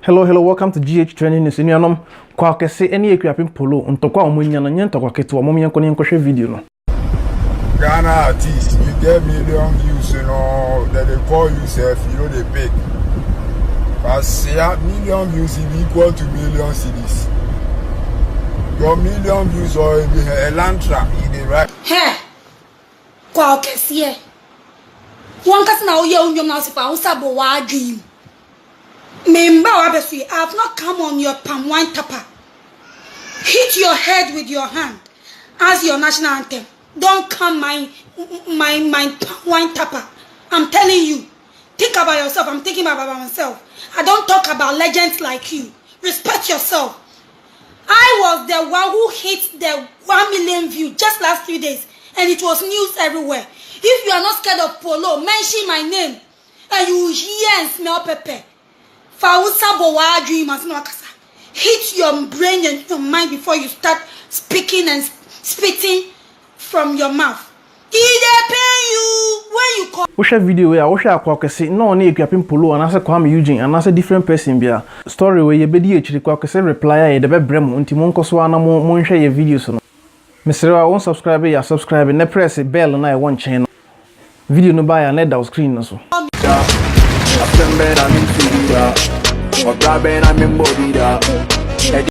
Hello, welcome to GH Trending News. Kwaw Kese any Akuapem Poloo ntokwa omunya na nyentokwa keto mo yenko ne video no. Ghana artists, you get million views, you know, that they call yourself, you know they pay. But say million views is equal to million cities. Your million views or a lantra in the right. Hey, Kwaw Kese. One person now here on your mouse if I was a boy dream. Member I have not come on your palm wine tapper. Hit your head with your hand as your national anthem. Don't come my palm wine tapper. I'm telling you. Think about yourself. I'm thinking about myself. I don't talk about legends like you. Respect yourself. I was the one who hit the 1 million view just last 3 days, and it was news everywhere. If you are not scared of Poloo, mention my name, and you will hear and smell pepper. Hit your brain and your mind before you start speaking and spitting from your mouth. It pay you when you call. Watch video where I Kwaw Kese no na Akuapem Poloo and asa Kwame Eugene and asa different person bia story where you bedi echiri Kwaw Kese reply ye de bebrem nti monko so ana mo nhwe ye videos no. Mesrewa won subscribe ya subscribe na press bell na e won chen. Video no buy na down screen no so. I'm in body